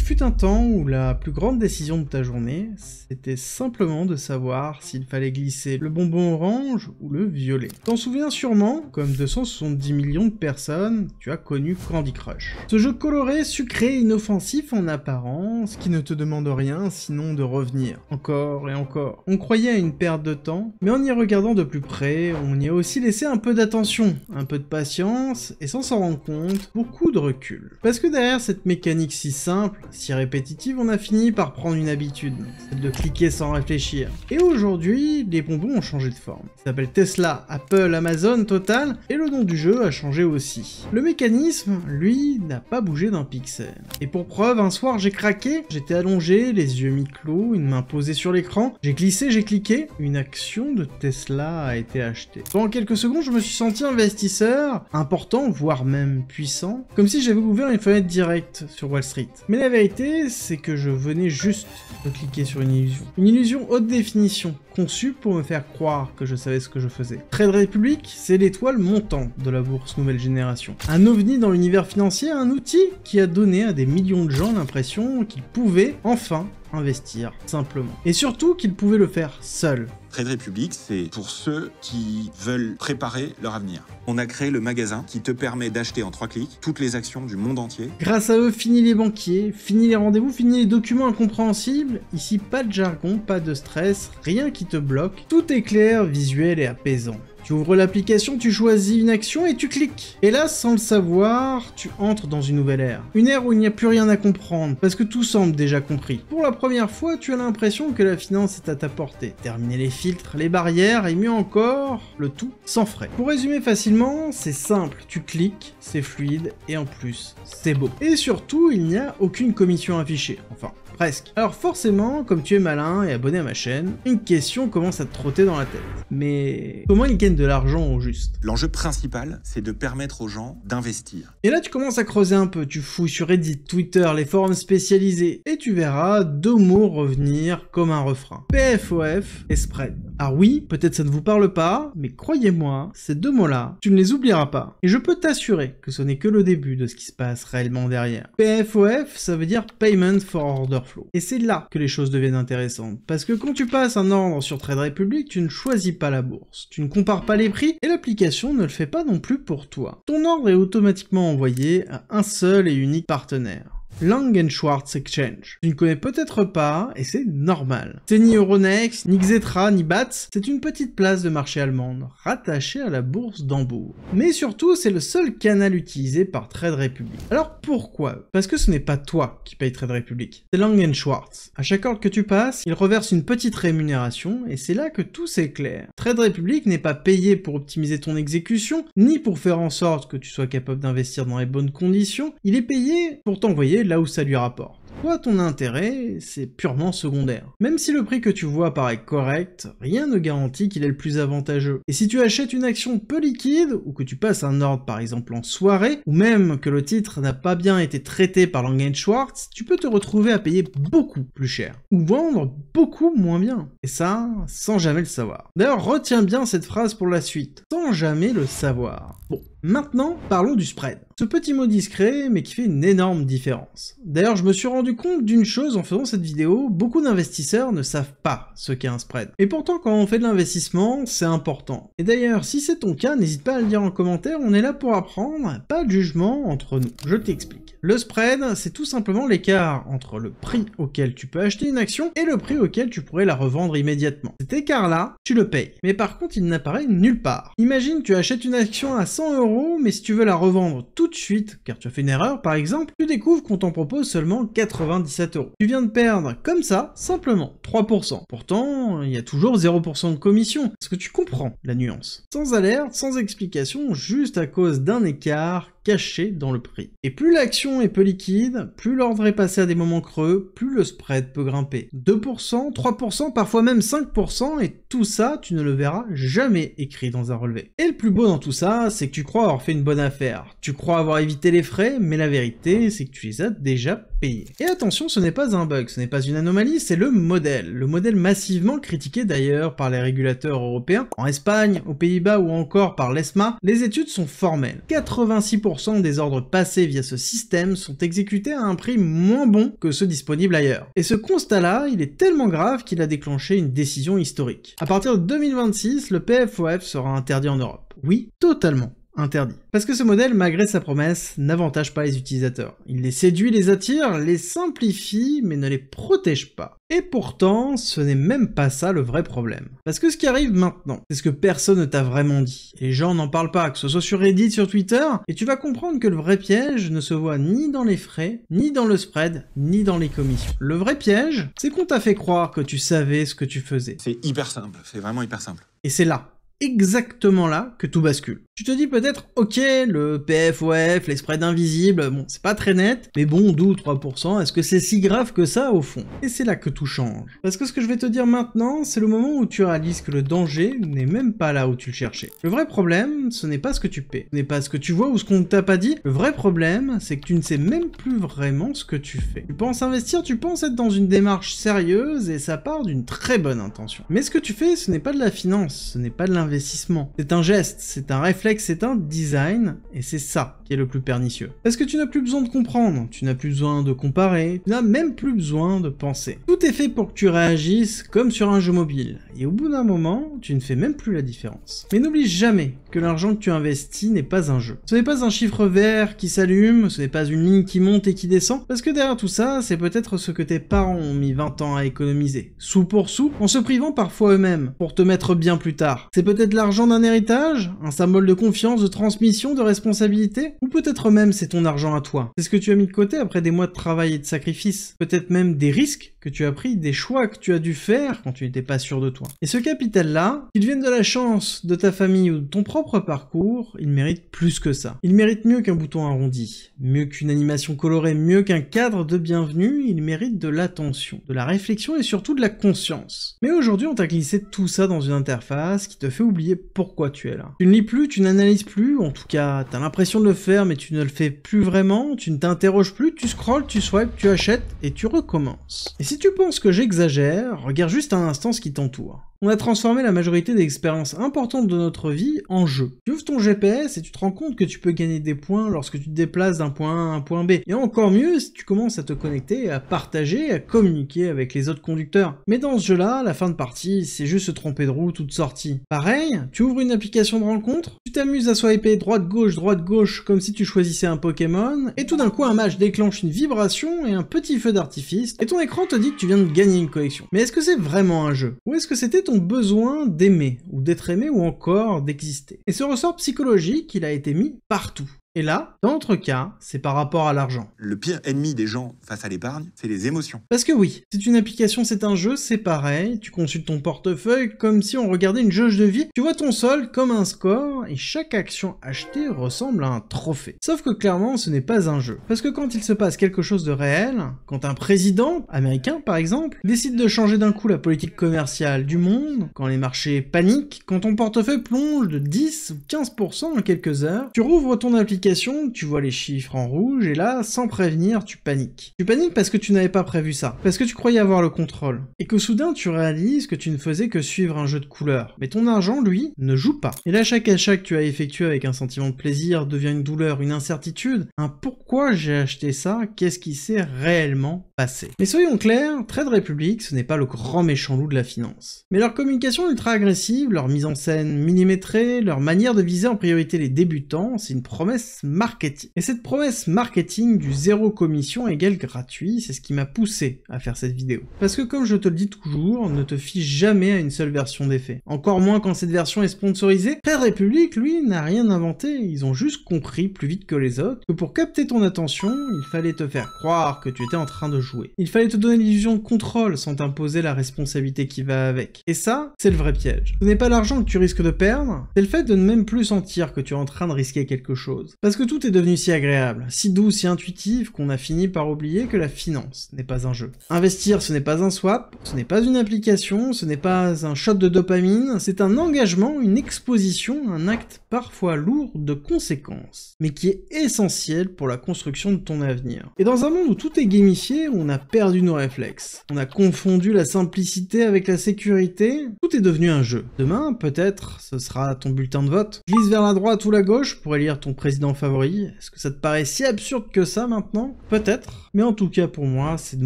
fut un temps où la plus grande décision de ta journée, c'était simplement de savoir s'il fallait glisser le bonbon orange ou le violet. T'en souviens sûrement, comme 270 millions de personnes, tu as connu Candy Crush. Ce jeu coloré, sucré, inoffensif en apparence, qui ne te demande rien sinon de revenir. Encore et encore. On croyait à une perte de temps, mais en y regardant de plus près, on y a aussi laissé un peu d'attention, un peu de patience, et sans s'en rendre compte, beaucoup de recul. Parce que derrière cette mécanique si simple, si répétitive, on a fini par prendre une habitude, celle de cliquer sans réfléchir. Et aujourd'hui, les bonbons ont changé de forme. Ça s'appelle Tesla, Apple, Amazon, Total, et le nom du jeu a changé aussi. Le mécanisme, lui, n'a pas bougé d'un pixel. Et pour preuve, un soir j'ai craqué, j'étais allongé, les yeux mi-clos, une main posée sur l'écran, j'ai glissé, j'ai cliqué, une action de Tesla a été achetée. Pendant quelques secondes, je me suis senti investisseur, important, voire même puissant, comme si j'avais ouvert une fenêtre directe sur Wall Street. Mais la vérité, c'est que je venais juste de cliquer sur une illusion. Une illusion haute définition, conçue pour me faire croire que je savais ce que je faisais. Trade Republic, c'est l'étoile montante de la bourse nouvelle génération. Un ovni dans l'univers financier, un outil qui a donné à des millions de gens l'impression qu'ils pouvaient enfin investir simplement. Et surtout qu'ils pouvaient le faire seuls. Trade Republic, c'est pour ceux qui veulent préparer leur avenir. On a créé le magasin qui te permet d'acheter en 3 clics toutes les actions du monde entier. Grâce à eux, fini les banquiers, fini les rendez-vous, fini les documents incompréhensibles. Ici, pas de jargon, pas de stress, rien qui te bloque. Tout est clair, visuel et apaisant. Tu ouvres l'application, tu choisis une action et tu cliques. Et là, sans le savoir, tu entres dans une nouvelle ère. Une ère où il n'y a plus rien à comprendre, parce que tout semble déjà compris. Pour la première fois, tu as l'impression que la finance est à ta portée. Terminer les filtres, les barrières, et mieux encore, le tout sans frais. Pour résumer facilement, c'est simple, tu cliques, c'est fluide, et en plus, c'est beau. Et surtout, il n'y a aucune commission affichée. Enfin, presque. Alors forcément, comme tu es malin et abonné à ma chaîne, une question commence à te trotter dans la tête. Mais comment ils gagnent de l'argent au juste? L'enjeu principal, c'est de permettre aux gens d'investir. Et là tu commences à creuser un peu, tu fouilles sur Reddit, Twitter, les forums spécialisés, et tu verras 2 mots revenir comme un refrain. PFOF et spread. Ah oui, peut-être ça ne vous parle pas, mais croyez-moi, ces 2 mots-là, tu ne les oublieras pas. Et je peux t'assurer que ce n'est que le début de ce qui se passe réellement derrière. PFOF, ça veut dire Payment for Order Flow. Et c'est là que les choses deviennent intéressantes, parce que quand tu passes un ordre sur Trade Republic, tu ne choisis pas la bourse, tu ne compares pas les prix, et l'application ne le fait pas non plus pour toi. Ton ordre est automatiquement envoyé à un seul et unique partenaire. Lang & Schwartz Exchange. Tu ne connais peut-être pas, et c'est normal. C'est ni Euronext, ni Xetra, ni BATS, c'est une petite place de marché allemande, rattachée à la bourse d'Hambourg. Mais surtout, c'est le seul canal utilisé par Trade Republic. Alors pourquoi? Parce que ce n'est pas toi qui paye Trade Republic, c'est Lang & Schwartz. À chaque ordre que tu passes, il reverse une petite rémunération, et c'est là que tout s'éclaire. Trade Republic n'est pas payé pour optimiser ton exécution, ni pour faire en sorte que tu sois capable d'investir dans les bonnes conditions, il est payé pour t'envoyer là où ça lui rapporte. Toi, ton intérêt, c'est purement secondaire. Même si le prix que tu vois paraît correct, rien ne garantit qu'il est le plus avantageux. Et si tu achètes une action peu liquide, ou que tu passes un ordre par exemple en soirée, ou même que le titre n'a pas bien été traité par Lang & Schwartz, tu peux te retrouver à payer beaucoup plus cher. Ou vendre beaucoup moins bien. Et ça, sans jamais le savoir. D'ailleurs, retiens bien cette phrase pour la suite. Sans jamais le savoir. Bon, maintenant, parlons du spread. Ce petit mot discret, mais qui fait une énorme différence. D'ailleurs, je me suis rendu compte d'une chose en faisant cette vidéo, beaucoup d'investisseurs ne savent pas ce qu'est un spread. Et pourtant, quand on fait de l'investissement, c'est important. Et d'ailleurs, si c'est ton cas, n'hésite pas à le dire en commentaire, on est là pour apprendre, pas de jugement entre nous. Je t'explique. Le spread, c'est tout simplement l'écart entre le prix auquel tu peux acheter une action et le prix auquel tu pourrais la revendre immédiatement. Cet écart-là, tu le payes. Mais par contre, il n'apparaît nulle part. Imagine, tu achètes une action à 100 €, mais si tu veux la revendre tout de suite, car tu as fait une erreur par exemple, tu découvres qu'on t'en propose seulement 97 €. Tu viens de perdre, comme ça, simplement 3%. Pourtant, il y a toujours 0% de commission. Est-ce que tu comprends la nuance? Sans alerte, sans explication, juste à cause d'un écart caché dans le prix. Et plus l'action est peu liquide, plus l'ordre est passé à des moments creux, plus le spread peut grimper. 2%, 3%, parfois même 5%, et tout ça, tu ne le verras jamais écrit dans un relevé. Et le plus beau dans tout ça, c'est que tu crois avoir fait une bonne affaire. Tu crois avoir évité les frais, mais la vérité, c'est que tu les as déjà payer. Et attention, ce n'est pas un bug, ce n'est pas une anomalie, c'est le modèle massivement critiqué d'ailleurs par les régulateurs européens. En Espagne, aux Pays-Bas ou encore par l'ESMA, les études sont formelles. 86% des ordres passés via ce système sont exécutés à un prix moins bon que ceux disponibles ailleurs. Et ce constat-là, il est tellement grave qu'il a déclenché une décision historique. À partir de 2026, le PFOF sera interdit en Europe. Oui, totalement interdit. Parce que ce modèle, malgré sa promesse, n'avantage pas les utilisateurs. Il les séduit, les attire, les simplifie, mais ne les protège pas. Et pourtant, ce n'est même pas ça le vrai problème. Parce que ce qui arrive maintenant, c'est ce que personne ne t'a vraiment dit. Et les gens n'en parlent pas, que ce soit sur Reddit, sur Twitter, et tu vas comprendre que le vrai piège ne se voit ni dans les frais, ni dans le spread, ni dans les commissions. Le vrai piège, c'est qu'on t'a fait croire que tu savais ce que tu faisais. C'est hyper simple, c'est vraiment hyper simple. Et c'est là, exactement là, que tout bascule. Tu te dis peut-être, ok, le PFOF, les spreads invisibles, bon, c'est pas très net, mais bon, 2 ou 3%, est-ce que c'est si grave que ça au fond? Et c'est là que tout change. Parce que ce que je vais te dire maintenant, c'est le moment où tu réalises que le danger n'est même pas là où tu le cherchais. Le vrai problème, ce n'est pas ce que tu paies, ce n'est pas ce que tu vois ou ce qu'on ne t'a pas dit. Le vrai problème, c'est que tu ne sais même plus vraiment ce que tu fais. Tu penses investir, tu penses être dans une démarche sérieuse, et ça part d'une très bonne intention. Mais ce que tu fais, ce n'est pas de la finance, ce n'est pas de l'investissement. C'est un geste, c'est un réflexe, c'est un design, et c'est ça qui est le plus pernicieux. Parce que tu n'as plus besoin de comprendre, tu n'as plus besoin de comparer, tu n'as même plus besoin de penser. Tout est fait pour que tu réagisses comme sur un jeu mobile, et au bout d'un moment, tu ne fais même plus la différence. Mais n'oublie jamais que l'argent que tu investis n'est pas un jeu. Ce n'est pas un chiffre vert qui s'allume, ce n'est pas une ligne qui monte et qui descend, parce que derrière tout ça, c'est peut-être ce que tes parents ont mis 20 ans à économiser, sou pour sou, en se privant parfois eux-mêmes, pour te mettre bien plus tard. C'est peut-être l'argent d'un héritage, un symbole de confiance, de transmission, de responsabilité, ou peut-être même c'est ton argent à toi. C'est ce que tu as mis de côté après des mois de travail et de sacrifice, peut-être même des risques que tu as pris, des choix que tu as dû faire quand tu n'étais pas sûr de toi. Et ce capital-là, qu'il vienne de la chance, de ta famille ou de ton propre parcours, il mérite plus que ça. Il mérite mieux qu'un bouton arrondi, mieux qu'une animation colorée, mieux qu'un cadre de bienvenue, il mérite de l'attention, de la réflexion et surtout de la conscience. Mais aujourd'hui, on t'a glissé tout ça dans une interface qui te fait oublier pourquoi tu es là. Tu ne lis plus, tu n'analyses plus, en tout cas, t'as l'impression de le faire mais tu ne le fais plus vraiment, tu ne t'interroges plus, tu scrolles, tu swipes, tu achètes et tu recommences. Et si tu penses que j'exagère, regarde juste un instant ce qui t'entoure. On a transformé la majorité des expériences importantes de notre vie en jeu. Tu ouvres ton GPS et tu te rends compte que tu peux gagner des points lorsque tu te déplaces d'un point A à un point B. Et encore mieux si tu commences à te connecter, à partager, à communiquer avec les autres conducteurs. Mais dans ce jeu-là, la fin de partie, c'est juste se tromper de route ou de sortie. Pareil, tu ouvres une application de rencontre, tu t'amuses à swiper droite-gauche, comme si tu choisissais un Pokémon, et tout d'un coup un match déclenche une vibration et un petit feu d'artifice, et ton écran te dit que tu viens de gagner une collection. Mais est-ce que c'est vraiment un jeu? Ou est-ce que c'était ton besoin d'aimer, ou d'être aimé, ou encore d'exister? Et ce ressort psychologique, il a été mis partout. Et là, dans notre cas, c'est par rapport à l'argent. Le pire ennemi des gens face à l'épargne, c'est les émotions. Parce que oui, c'est une application, c'est un jeu, c'est pareil, tu consultes ton portefeuille comme si on regardait une jauge de vie, tu vois ton solde comme un score, et chaque action achetée ressemble à un trophée. Sauf que clairement, ce n'est pas un jeu. Parce que quand il se passe quelque chose de réel, quand un président, américain par exemple, décide de changer d'un coup la politique commerciale du monde, quand les marchés paniquent, quand ton portefeuille plonge de 10 ou 15% en quelques heures, tu rouvres ton application, tu vois les chiffres en rouge, et là, sans prévenir, tu paniques. Tu paniques parce que tu n'avais pas prévu ça, parce que tu croyais avoir le contrôle, et que soudain tu réalises que tu ne faisais que suivre un jeu de couleurs. Mais ton argent, lui, ne joue pas. Et là, chaque achat que tu as effectué avec un sentiment de plaisir devient une douleur, une incertitude, un pourquoi j'ai acheté ça, qu'est-ce qui s'est réellement passé. Mais soyons clairs, Trade Republic, ce n'est pas le grand méchant loup de la finance. Mais leur communication ultra agressive, leur mise en scène millimétrée, leur manière de viser en priorité les débutants, c'est une promesse marketing. Et cette promesse marketing du zéro commission égale gratuit, c'est ce qui m'a poussé à faire cette vidéo. Parce que comme je te le dis toujours, ne te fie jamais à une seule version des faits. Encore moins quand cette version est sponsorisée. Trade Republic, lui, n'a rien inventé, ils ont juste compris plus vite que les autres que pour capter ton attention, il fallait te faire croire que tu étais en train de jouer. Il fallait te donner l'illusion de contrôle sans t'imposer la responsabilité qui va avec. Et ça, c'est le vrai piège. Ce n'est pas l'argent que tu risques de perdre, c'est le fait de ne même plus sentir que tu es en train de risquer quelque chose. Parce que tout est devenu si agréable, si doux, si intuitif qu'on a fini par oublier que la finance n'est pas un jeu. Investir, ce n'est pas un swap, ce n'est pas une application, ce n'est pas un shot de dopamine, c'est un engagement, une exposition, un acte parfois lourd de conséquences, mais qui est essentiel pour la construction de ton avenir. Et dans un monde où tout est gamifié, on a perdu nos réflexes. On a confondu la simplicité avec la sécurité, tout est devenu un jeu. Demain, peut-être, ce sera ton bulletin de vote. Glisse vers la droite ou la gauche pour élire ton président favori. Est-ce que ça te paraît si absurde que ça maintenant? Peut-être, mais en tout cas pour moi, c'est de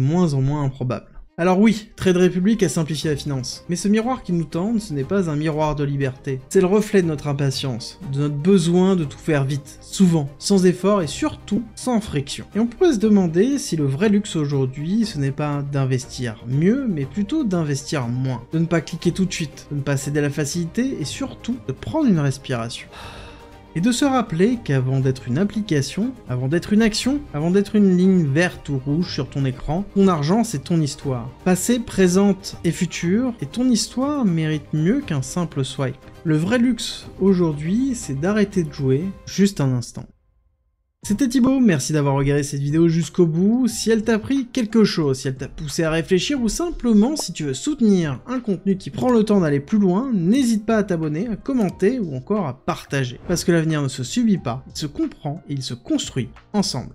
moins en moins improbable. Alors oui, Trade Republic a simplifié la finance, mais ce miroir qui nous tend, ce n'est pas un miroir de liberté. C'est le reflet de notre impatience, de notre besoin de tout faire vite, souvent, sans effort et surtout sans friction. Et on pourrait se demander si le vrai luxe aujourd'hui, ce n'est pas d'investir mieux, mais plutôt d'investir moins. De ne pas cliquer tout de suite, de ne pas céder à la facilité et surtout de prendre une respiration. Et de se rappeler qu'avant d'être une application, avant d'être une action, avant d'être une ligne verte ou rouge sur ton écran, ton argent c'est ton histoire. Passé, présente et futur, et ton histoire mérite mieux qu'un simple swipe. Le vrai luxe aujourd'hui, c'est d'arrêter de jouer juste un instant. C'était Thibaut, merci d'avoir regardé cette vidéo jusqu'au bout. Si elle t'a pris quelque chose, si elle t'a poussé à réfléchir ou simplement si tu veux soutenir un contenu qui prend le temps d'aller plus loin, n'hésite pas à t'abonner, à commenter ou encore à partager. Parce que l'avenir ne se subit pas, il se comprend et il se construit ensemble.